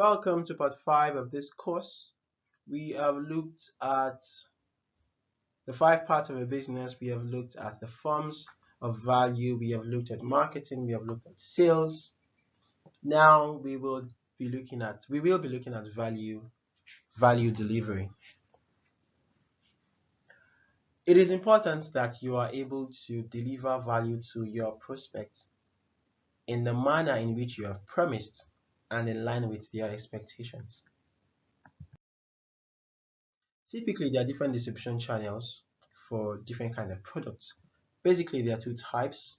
Welcome to part 5 of this course. We have looked at the 5 parts of a business. We have looked at the forms of value. We have looked at marketing. We have looked at sales. Now we will be looking at value delivery. It is important that you are able to deliver value to your prospects in the manner in which you have promised and in line with their expectations. Typically, there are different distribution channels for different kinds of products. Basically, there are two types.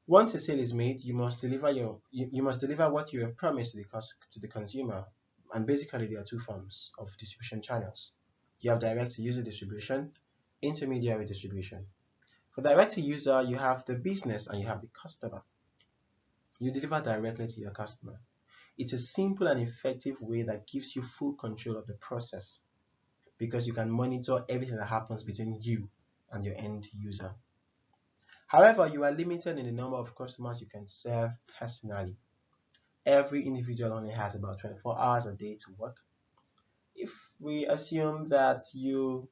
Once a sale is made, you must deliver what you have promised to the consumer. And basically, there are two forms of distribution channels. You have direct to user distribution, intermediary distribution. For direct to user, you have the business and you have the customer. You deliver directly to your customer. It's a simple and effective way that gives you full control of the process, because you can monitor everything that happens between you and your end user. However, you are limited in the number of customers you can serve personally. Every individual only has about 24 hours a day to work. If we assume that you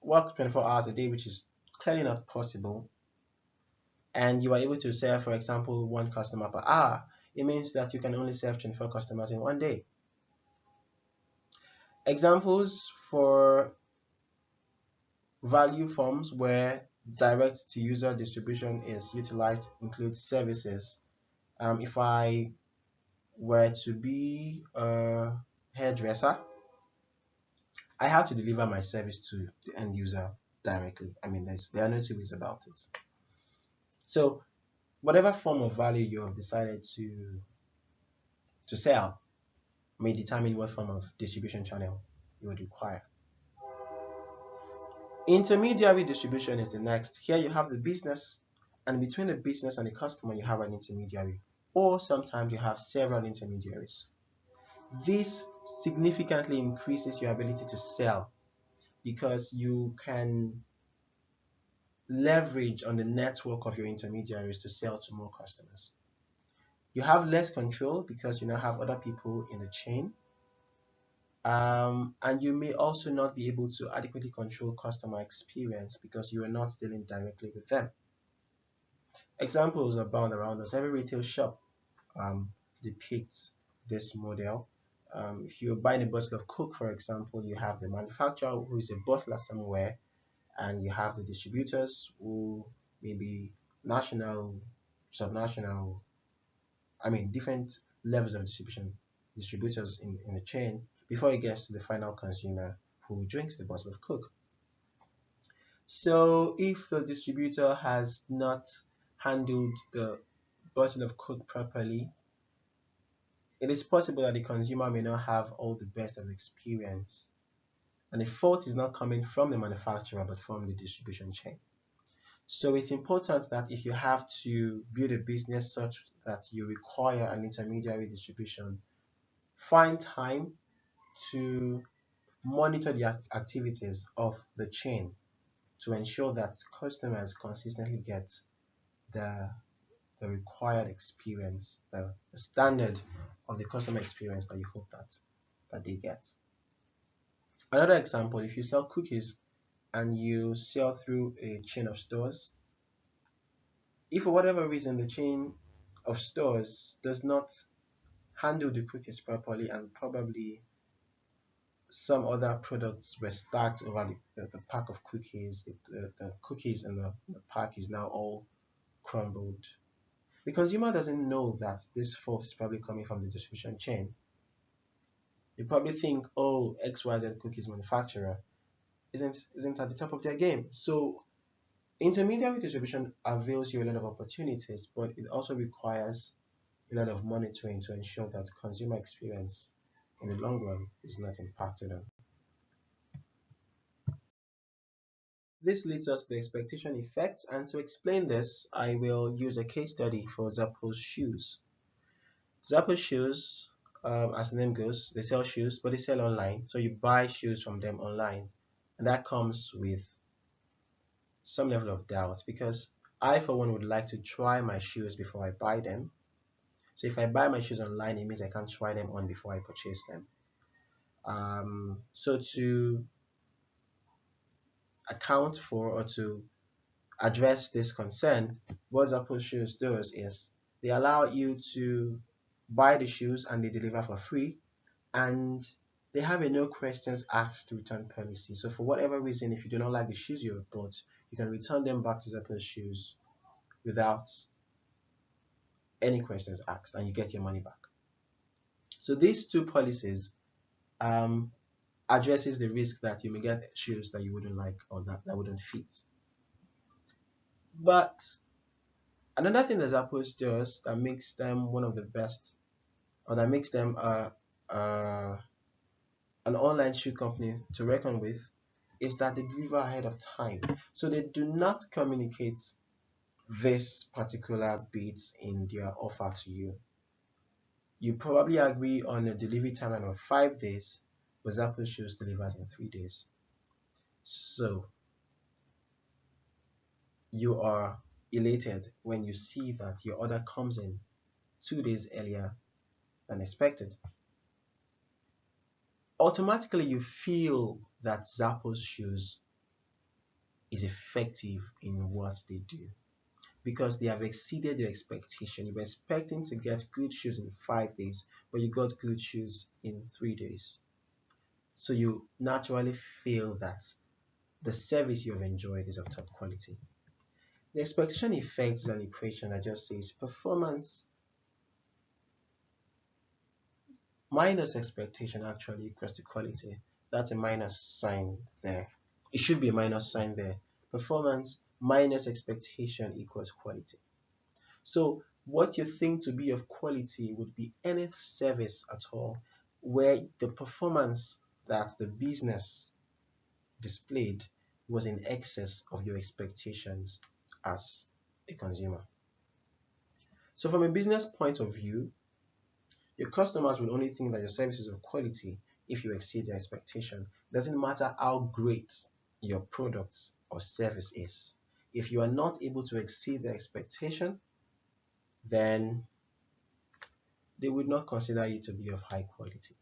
work 24 hours a day, which is clearly not possible, and you are able to serve, for example, one customer per hour, it means that you can only serve 24 customers in one day. Examples for value forms where direct to user distribution is utilized include services. If I were to be a hairdresser, I have to deliver my service to the end user directly. I mean, there are no two ways about it. So whatever form of value you have decided to sell may determine what form of distribution channel you would require. Intermediary distribution is the next. Here you have the business, and between the business and the customer you have an intermediary, or sometimes you have several intermediaries. This significantly increases your ability to sell, because you can leverage on the network of your intermediaries to sell to more customers. You have less control because you now have other people in the chain, and you may also not be able to adequately control customer experience because you are not dealing directly with them. Examples abound around us. Every retail shop depicts this model. If you're buying a bottle of Coke, for example, you have the manufacturer, who is a bottler somewhere, and you have the distributors, who may be national, subnational, I mean different levels of distributors in the chain before it gets to the final consumer who drinks the bottle of Coke. So if the distributor has not handled the bottle of Coke properly, it is possible that the consumer may not have all the best of experience, and the fault is not coming from the manufacturer but from the distribution chain. So it's important that if you have to build a business such that you require an intermediary distribution, find time to monitor the activities of the chain to ensure that customers consistently get the required experience, the standard of the customer experience that you hope that they get. Another example, if you sell cookies and you sell through a chain of stores, if for whatever reason the chain of stores does not handle the cookies properly, and probably some other products were stacked over the pack of cookies, the cookies in the pack is now all crumbled. The consumer doesn't know that this fault is probably coming from the distribution chain. They probably think, oh, XYZ cookies manufacturer isn't at the top of their game. So intermediary distribution avails you a lot of opportunities, but it also requires a lot of monitoring to ensure that consumer experience in the long run is not impacted on. This leads us to the expectation effect, and to explain this, I will use a case study for Zappos shoes. Zappos shoes, as the name goes, they sell shoes, but they sell online. So you buy shoes from them online, and that comes with some level of doubt, because I, for one, would like to try my shoes before I buy them. So if I buy my shoes online, it means I can't try them on before I purchase them. So to account for or to address this concern, what Apple Shoes does is they allow you to buy the shoes and they deliver for free, and they have a no questions asked return policy. So for whatever reason, if you do not like the shoes you have bought, you can return them back to Apple Shoes without any questions asked, and you get your money back. So these two policies um, addresses the risk that you may get shoes that you wouldn't like or that wouldn't fit. But another thing that Zappos does that makes them one of the best, or that makes them an online shoe company to reckon with, is that they deliver ahead of time. So they do not communicate this particular bit in their offer to you. You probably agree on a delivery timeline of 5 days, but Zappos Shoes delivers in 3 days. So you are elated when you see that your order comes in 2 days earlier than expected. Automatically, you feel that Zappos Shoes is effective in what they do because they have exceeded your expectation. You were expecting to get good shoes in 5 days, but you got good shoes in 3 days. So you naturally feel that the service you have enjoyed is of top quality. The expectation effect is an equation that just says performance minus expectation actually equals to quality. That's a minus sign there. It should be a minus sign there. Performance minus expectation equals quality. So what you think to be of quality would be any service at all where the performance that the business displayed was in excess of your expectations as a consumer. So from a business point of view, your customers will only think that your service is of quality if you exceed their expectation. It doesn't matter how great your product or service is. If you are not able to exceed their expectation, then they would not consider you to be of high quality.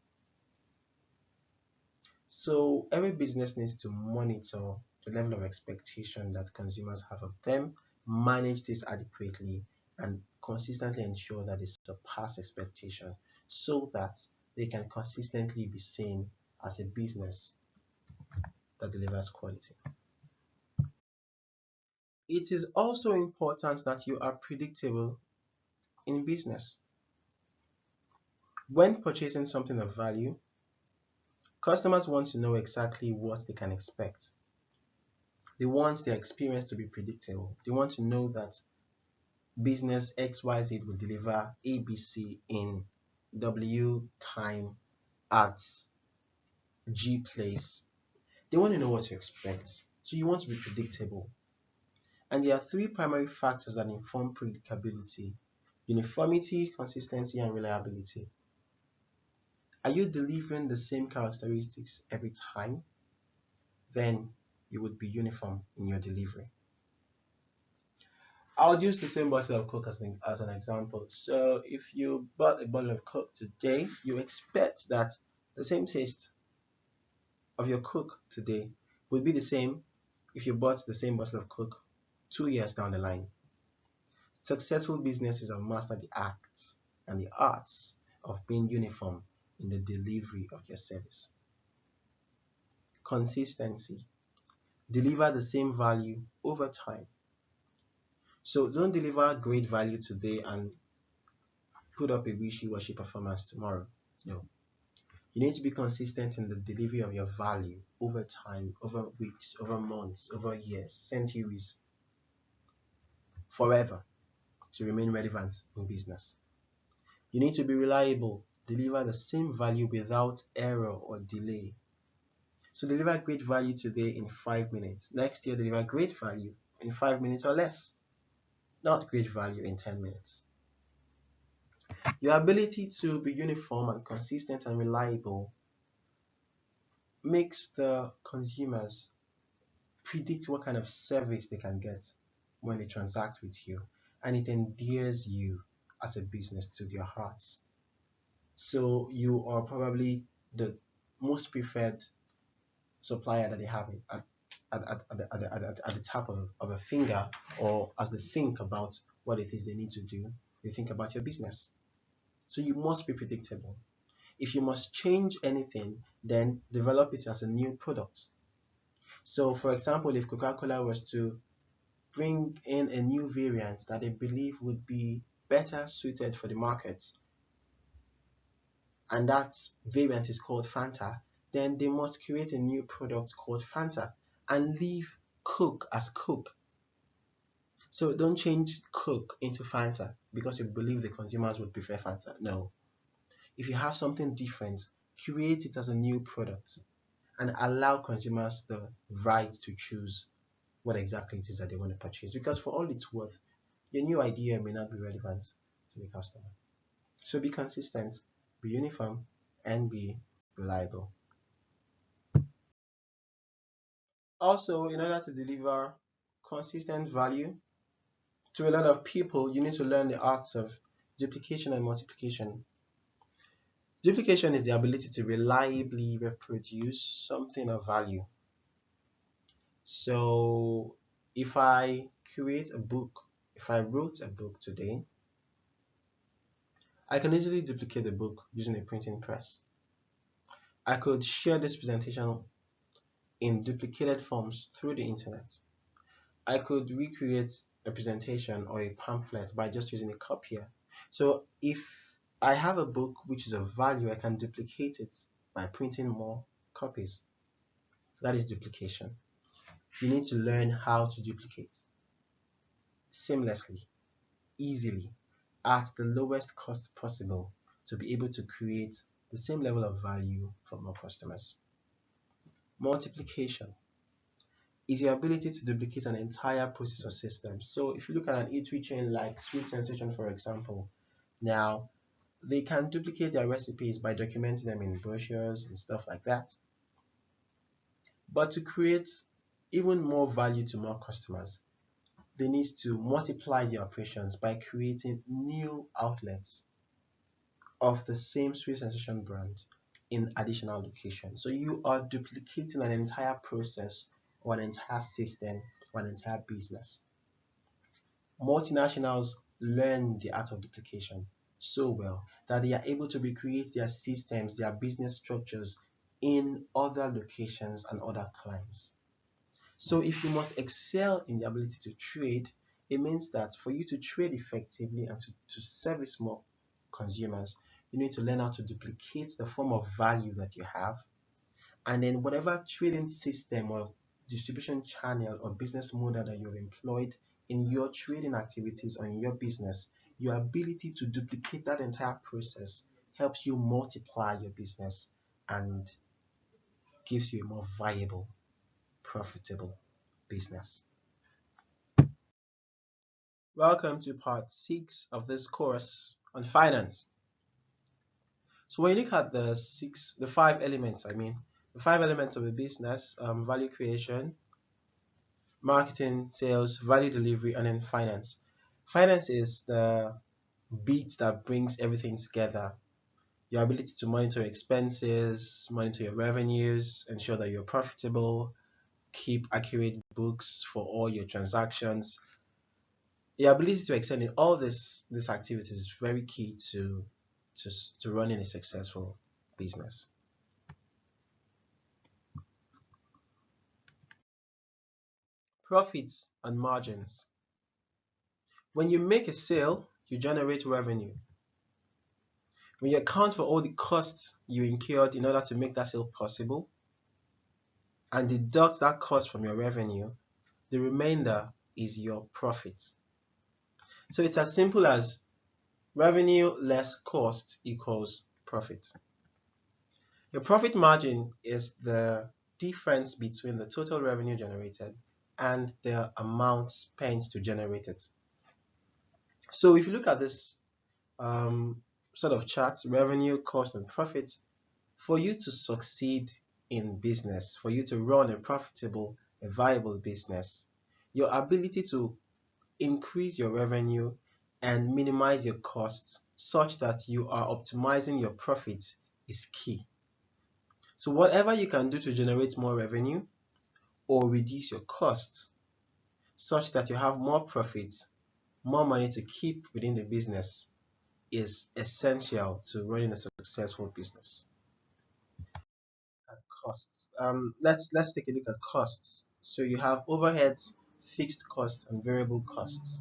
So every business needs to monitor the level of expectation that consumers have of them, manage this adequately, and consistently ensure that they surpass expectation so that they can consistently be seen as a business that delivers quality. It is also important that you are predictable in business. When purchasing something of value, customers want to know exactly what they can expect. They want their experience to be predictable. They want to know that business XYZ will deliver ABC in W time at G place. They want to know what to expect. So you want to be predictable. And there are 3 primary factors that inform predictability: uniformity, consistency, and reliability. Are you delivering the same characteristics every time? Then you would be uniform in your delivery. I'll use the same bottle of Coke as an example. So if you bought a bottle of Coke today, you expect that the same taste of your Coke today would be the same if you bought the same bottle of Coke 2 years down the line. Successful businesses have mastered the acts and the arts of being uniform in the delivery of your service. Consistency. Deliver the same value over time. So don't deliver great value today and put up a wishy-washy performance tomorrow. No. You need to be consistent in the delivery of your value over time, over weeks, over months, over years, centuries, forever, to remain relevant in business. You need to be reliable, deliver the same value without error or delay. So deliver great value today in 5 minutes. Next year, deliver great value in 5 minutes or less, not great value in 10 minutes. Your ability to be uniform and consistent and reliable makes the consumers predict what kind of service they can get when they transact with you, and it endears you as a business to their hearts. So you are probably the most preferred supplier that they have at the tap of a finger, or as they think about what it is they need to do, they think about your business. So you must be predictable. If you must change anything, then develop it as a new product. So for example, if Coca-Cola was to bring in a new variant that they believe would be better suited for the market, and that variant is called Fanta, then they must create a new product called Fanta and leave Coke as Coke. So don't change Coke into Fanta because you believe the consumers would prefer Fanta. No. If you have something different, create it as a new product and allow consumers the right to choose what exactly it is that they want to purchase. Because for all it's worth, your new idea may not be relevant to the customer. So be consistent, be uniform, and be reliable. Also, in order to deliver consistent value to a lot of people, you need to learn the arts of duplication and multiplication. Duplication is the ability to reliably reproduce something of value. So if I create a book, if I wrote a book today, I can easily duplicate the book using a printing press. I could share this presentation in duplicated forms through the internet. I could recreate a presentation or a pamphlet by just using a copier. So if I have a book which is of value, I can duplicate it by printing more copies. That is duplication. You need to learn how to duplicate seamlessly, easily, at the lowest cost possible to be able to create the same level of value for more customers. Multiplication is your ability to duplicate an entire process or system. So if you look at an eatery chain like Sweet Sensation, for example, now they can duplicate their recipes by documenting them in brochures and stuff like that. But to create even more value to more customers, they need to multiply their operations by creating new outlets of the same Sweet Sensation brand in additional locations. So you are duplicating an entire process or an entire system or an entire business. Multinationals learn the art of duplication so well that they are able to recreate their systems, their business structures in other locations and other climes. So if you must excel in the ability to trade, it means that for you to trade effectively and to service more consumers, you need to learn how to duplicate the form of value that you have. And then whatever trading system or distribution channel or business model that you've employed in your trading activities or in your business, your ability to duplicate that entire process helps you multiply your business and gives you a more viable, profitable business. Welcome to part 6 of this course on finance. So when you look at the 5 elements, the 5 elements of a business, value creation, marketing, sales, value delivery, and then finance. Finance is the bit that brings everything together. Your ability to monitor expenses, monitor your revenues, ensure that you're profitable, keep accurate books for all your transactions. Your ability to excel in all these activities is very key to running a successful business. Profits and margins. When you make a sale, you generate revenue. When you account for all the costs you incurred in order to make that sale possible and deduct that cost from your revenue, the remainder is your profit. So it's as simple as revenue less cost equals profit. Your profit margin is the difference between the total revenue generated and the amount spent to generate it. So if you look at this sort of charts, revenue, cost, and profit, for you to succeed in business, for you to run a profitable, a viable business, your ability to increase your revenue and minimize your costs such that you are optimizing your profits is key. So whatever you can do to generate more revenue or reduce your costs such that you have more profits, more money to keep within the business is essential to running a successful business. Costs. Let's take a look at costs. So you have overheads, fixed costs, and variable costs.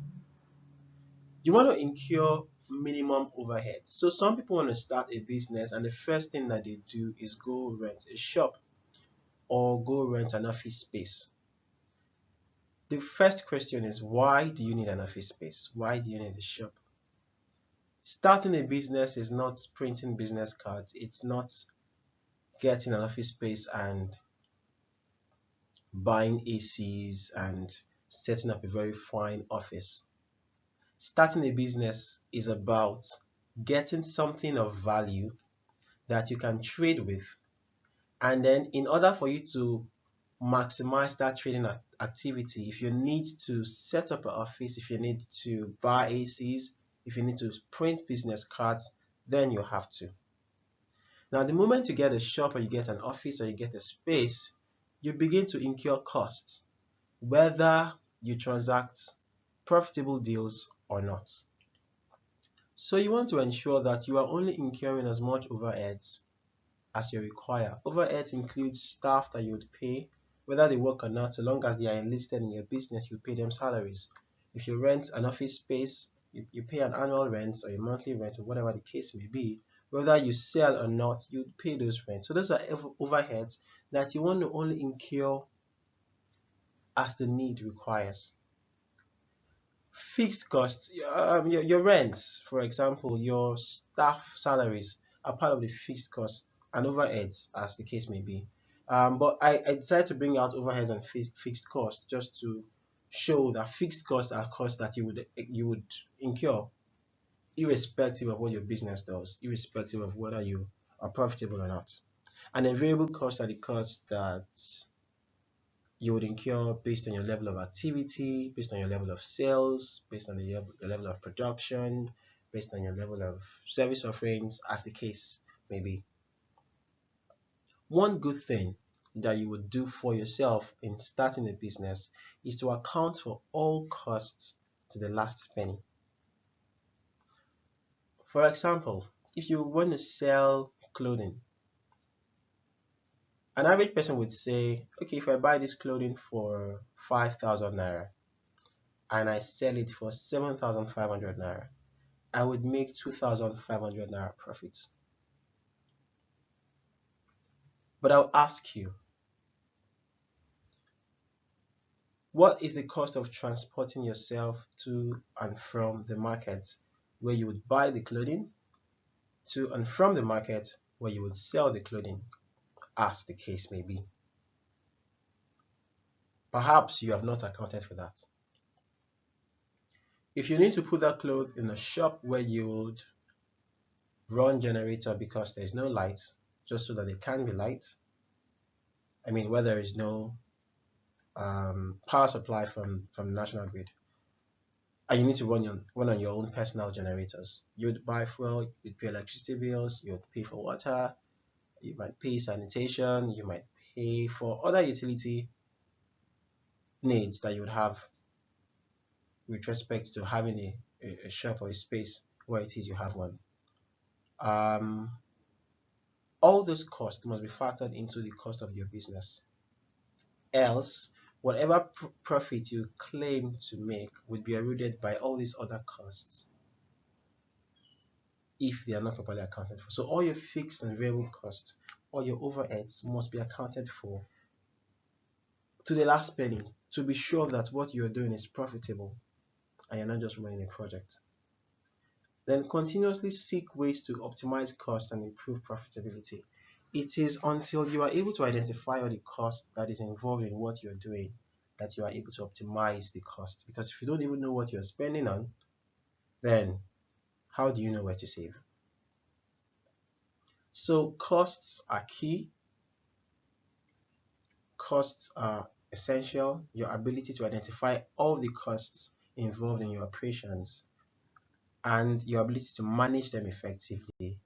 You want to incur minimum overhead. So some people want to start a business and the first thing that they do is go rent a shop or go rent an office space. The first question is, why do you need an office space? Why do you need a shop? Starting a business is not printing business cards. It's not getting an office space and buying ACs and setting up a very fine office. Starting a business is about getting something of value that you can trade with, and then in order for you to maximize that trading activity, if you need to set up an office, if you need to buy ACs, if you need to print business cards, then you have to. Now, the moment you get a shop or you get an office or you get a space, you begin to incur costs, whether you transact profitable deals or not. So you want to ensure that you are only incurring as much overheads as you require. Overheads include staff that you would pay, whether they work or not, so long as they are enlisted in your business, you pay them salaries. If you rent an office space, you pay an annual rent or a monthly rent or whatever the case may be. Whether you sell or not, you pay those rents. So those are overheads that you want to only incur as the need requires. Fixed costs, your rents, for example, your staff salaries are part of the fixed costs and overheads, as the case may be. But I decided to bring out overheads and fixed costs just to show that fixed costs are costs that you would incur irrespective of what your business does, irrespective of whether you are profitable or not. And then variable costs are the costs that you would incur based on your level of activity, based on your level of sales, based on your level of production, based on your level of service offerings, as the case may be. One good thing that you would do for yourself in starting a business is to account for all costs to the last penny. For example, if you want to sell clothing, an average person would say, okay, if I buy this clothing for 5,000 naira and I sell it for 7,500 naira, I would make 2,500 naira profits. But I'll ask you, what is the cost of transporting yourself to and from the market where you would buy the clothing, to and from the market where you would sell the clothing, as the case may be? Perhaps you have not accounted for that. If you need to put that cloth in a shop where you would run generator because there's no light, just so that it can be light, I mean, where there is no power supply from the national grid, and you need to run on your own personal generators, you'd buy fuel, you'd pay electricity bills, you'd pay for water, you might pay sanitation, you might pay for other utility needs that you would have with respect to having a shop or a space where it is you have one. All those costs must be factored into the cost of your business. Else, whatever profit you claim to make would be eroded by all these other costs if they are not properly accounted for. So all your fixed and variable costs, all your overheads must be accounted for to the last penny to be sure that what you're doing is profitable and you're not just running a project. Then continuously seek ways to optimize costs and improve profitability. It is until you are able to identify all the cost that is involved in what you're doing that you are able to optimize the cost. Because if you don't even know what you're spending on, then how do you know where to save? So costs are key. Costs are essential. Your ability to identify all the costs involved in your operations and your ability to manage them effectively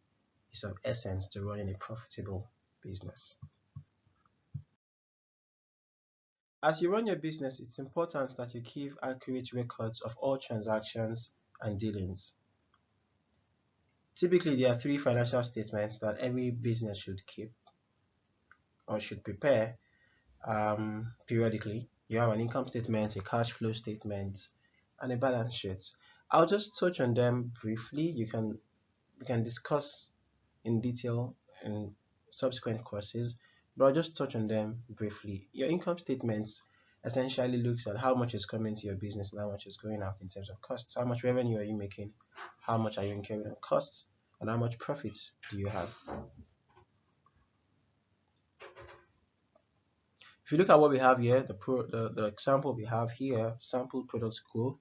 is of essence to running a profitable business. As you run your business, it's important that you keep accurate records of all transactions and dealings. Typically, there are three financial statements that every business should keep or should prepare periodically. You have an income statement, a cash flow statement, and a balance sheet. I'll just touch on them briefly. We can discuss in detail in subsequent courses, but I'll just touch on them briefly. Your income statements essentially looks at how much is coming to your business and how much is going out in terms of costs. How much revenue are you making? How much are you incurring on costs? And how much profit do you have? If you look at what we have here, the example we have here, sample product code.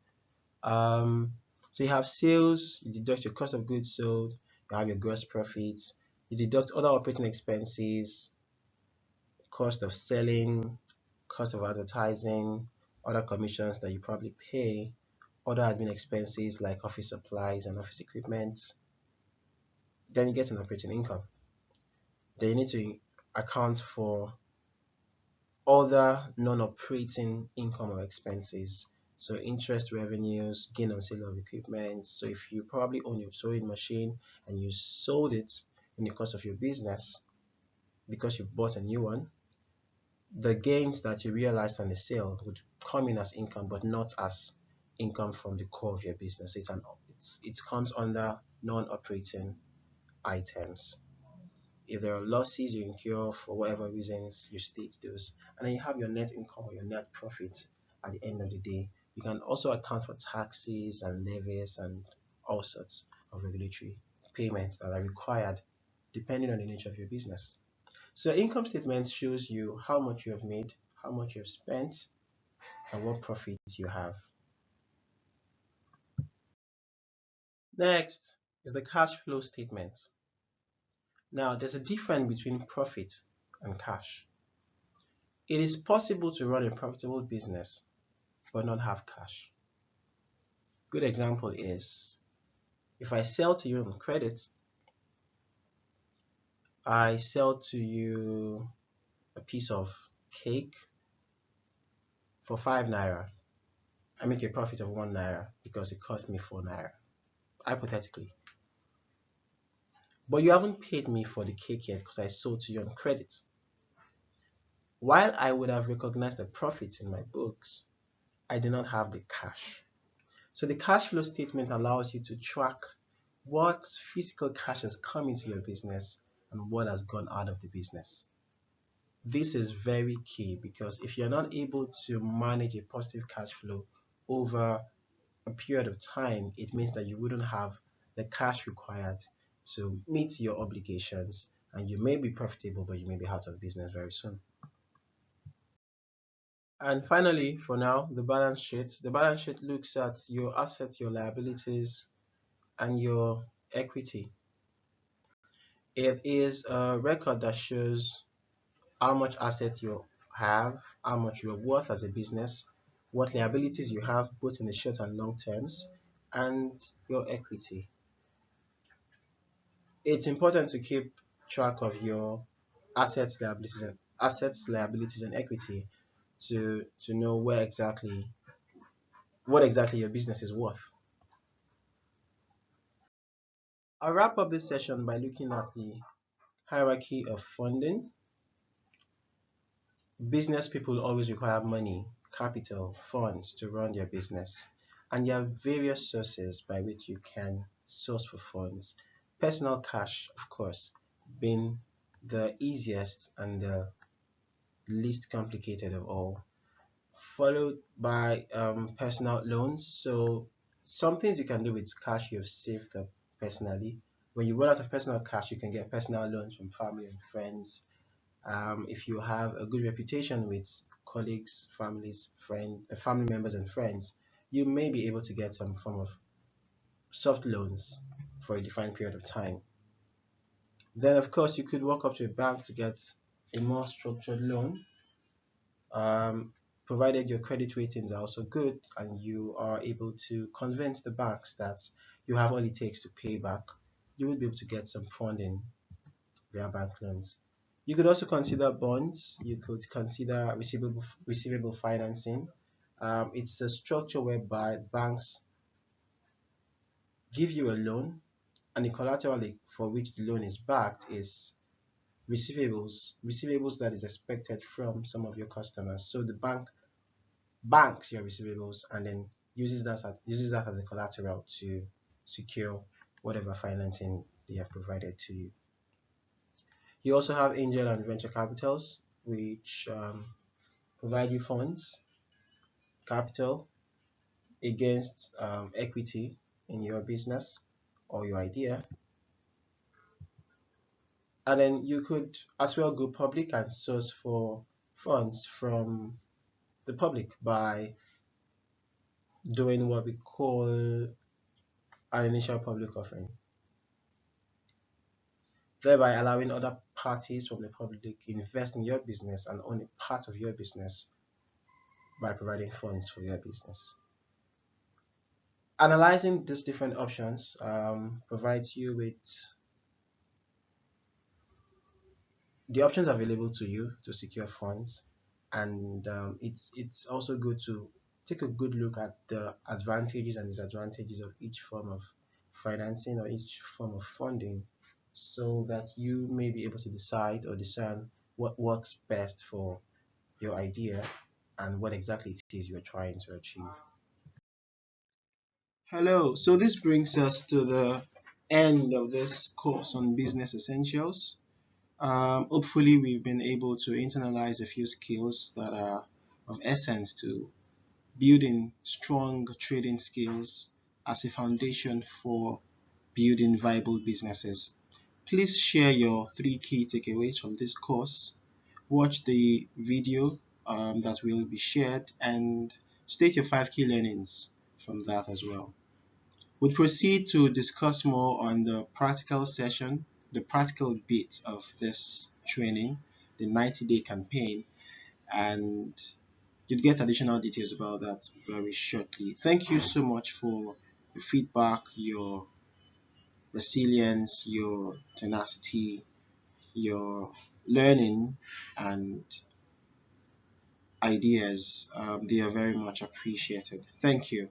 So you have sales, you deduct your cost of goods sold, you have your gross profits, you deduct other operating expenses, cost of selling, cost of advertising, other commissions that you probably pay, other admin expenses like office supplies and office equipment. Then you get an operating income. Then you need to account for other non-operating income or expenses. So interest revenues, gain on sale of equipment. So if you probably own your sewing machine and you sold it in the course of your business because you bought a new one, the gains that you realized on the sale would come in as income, but not as income from the core of your business. It comes under non-operating items. If there are losses you incur for whatever reasons, you state those, and then you have your net income or your net profit at the end of the day. You can also account for taxes and levies and all sorts of regulatory payments that are required depending on the nature of your business. So your income statement shows you how much you have made, how much you've spent, and what profits you have. Next is the cash flow statement. Now, there's a difference between profit and cash. It is possible to run a profitable business but not have cash. Good example is if I sell to you on credit, I sell to you a piece of cake for 5 naira. I make a profit of 1 naira because it cost me 4 naira, hypothetically. But you haven't paid me for the cake yet because I sold to you on credit. While I would have recognized the profit in my books, I do not have the cash. So the cash flow statement allows you to track what physical cash has come into your business and what has gone out of the business. This is very key because if you're not able to manage a positive cash flow over a period of time, it means that you wouldn't have the cash required to meet your obligations, and you may be profitable, but you may be out of business very soon. And finally, for now, the balance sheet. The balance sheet looks at your assets, your liabilities, and your equity. It is a record that shows how much assets you have, how much you're worth as a business, what liabilities you have both in the short and long terms, and your equity. It's important to keep track of your liabilities, and equity to know what exactly your business is worth. I'll wrap up this session by looking at the hierarchy of funding. Business people always require money, capital, funds to run their business, and there are various sources by which you can source for funds. Personal cash, of course, being the easiest and the least complicated of all, followed by personal loans. So some things you can do with cash you've saved up personally. When you run out of personal cash, you can get personal loans from family and friends. If you have a good reputation with colleagues, family members and friends, you may be able to get some form of soft loans for a defined period of time. Then of course you could walk up to a bank to get a more structured loan. provided your credit ratings are also good and you are able to convince the banks that you have all it takes to pay back, you will be able to get some funding via bank loans. You could also consider bonds. You could consider receivable financing. It's a structure whereby banks give you a loan, and the collateral for which the loan is backed is receivables that is expected from some of your customers. So the bank banks your receivables and then uses that as a collateral to secure whatever financing they have provided to you. You also have angel and venture capitals, which provide you funds, capital against equity in your business or your idea. And then you could as well go public and source for funds from the public by doing what we call an initial public offering, thereby allowing other parties from the public invest in your business and own a part of your business by providing funds for your business. Analyzing these different options provides you with the options available to you to secure funds, and it's also good to take a good look at the advantages and disadvantages of each form of financing or each form of funding, so that you may be able to decide or discern what works best for your idea and what exactly it is you're trying to achieve. Hello, so this brings us to the end of this course on business essentials. Hopefully, we've been able to internalize a few skills that are of essence to building strong trading skills as a foundation for building viable businesses. Please share your 3 key takeaways from this course. Watch the video that will be shared and state your 5 key learnings from that as well. We'll proceed to discuss more on the practical session, the practical bit of this training, the 90-day campaign, and you'll get additional details about that very shortly. Thank you so much for your feedback, your resilience, your tenacity, your learning, and ideas. They are very much appreciated. Thank you.